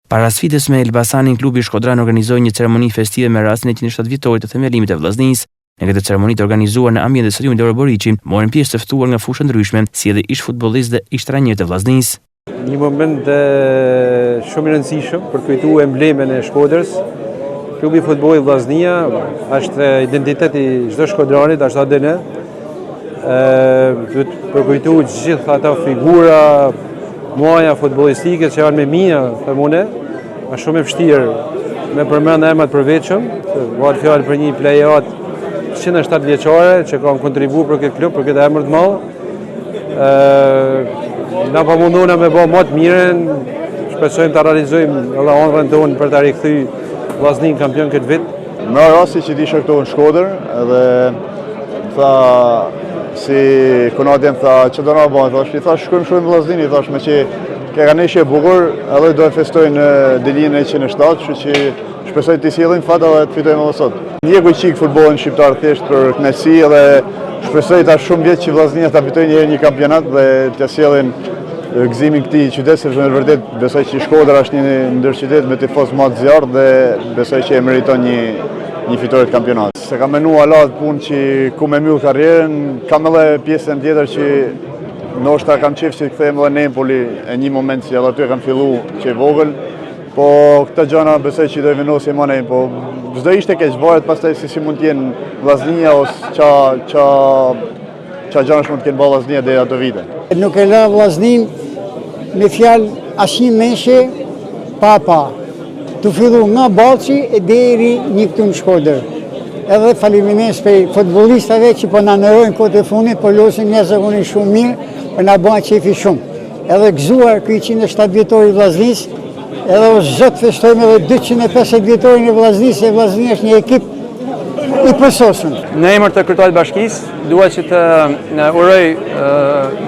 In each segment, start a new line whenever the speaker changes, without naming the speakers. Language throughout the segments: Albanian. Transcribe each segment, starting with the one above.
Para sfidës me Elbasanin, klubi Shkodran organizoi një ceremoni festive me rastin e 107 vjetorit të themelimit të vllaznisë. Në këtë ceremoni të organizuar në ambient të stadiumit Loro Boriçi, morën pjesë të ftuar nga fusha ndryshme, si edhe ish futbollist dhe ish trajner të vllaznisë.
Një moment shumë i rëndësishëm për të kujtuar emblemen e Shkodrës. Klubi futbolli Vllaznia është identiteti i çdo shkodranit, është ADN. Për kujtuar gjithë ata figura muaja futbollistike që janë me mia për mune, është shumë e vështirë me përmend emrat përveçëm, varet fjalë për një plejad 107 vjeçare që kanë kontribuar për këtë klub, për këtë emër të madh. Na po mundona me bë më të mirën, shpresojmë ta realizojmë edhe ëndrrën tonë për ta rikthy Vllaznin kampion këtë vit.
Më rasti që isha këtu në Shkodër edhe tha si Konadi më tha që do na bëjmë, thash i thash shkojmë shumë në Vllaznin, i thash me që ka neshje e bukur, edhe do të festojnë dilinën e 107, kështu që shpresoj të sjellin fat edhe të fitojmë edhe sot. Ndjeku çik futbollin shqiptar thjesht për kënaqësi edhe shpresoj ta shumë vjet që Vllaznia ta fitojë një herë një kampionat dhe të sjellin gëzimin këtij qyteti, sepse në vërtet besoj që Shkodra është një ndër qytet me tifoz më të zjarrt dhe besoj që e meriton një fitore të kampionatit. Se kam menuar Allah punë që ku me mbyll karrierën, kam edhe pjesën tjetër që ndoshta kam qejf që kthehem edhe në Empoli në një moment që edhe aty kam filluar që vogël, po këta gjëra besoj që do i vendosi më ne, po çdo ishte keq, varet pastaj si mund të jenë Vllaznia ose ç'a gjëra mund të kenë Vllaznia deri ato vite.
Nuk e la Vllaznin me fjalë asnjë meshe pa. Të fillu nga Ballçi e deri një këtu në Shkodër. Edhe faleminderit për futbollistëve që po na ndërojnë kohët e fundit, po luajnë jashtëzakonisht shumë mirë, po na bën qefi shumë. Edhe gëzuar ky 107 vjetori i Vllaznisë, edhe o zot festojmë edhe 250 vjetorin e Vllaznisë, se Vllaznia është një ekip i përsosur.
Në emër të Kryetarit të Bashkisë, dua që të uroj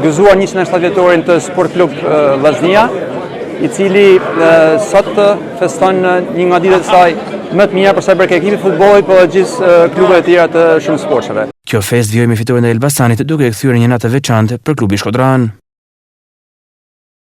gëzuar 107 vjetorin të Sport Klub Vllaznia, i cili sot feston një nga ditët e saj më të mira për sa i përket ekipit futbollit, por edhe gjithë klubeve të tjera të shumë sporteve.
Kjo festë vjoi me fitoren e Elbasanit, duke e kthyer një natë të veçantë për klubin Shkodran.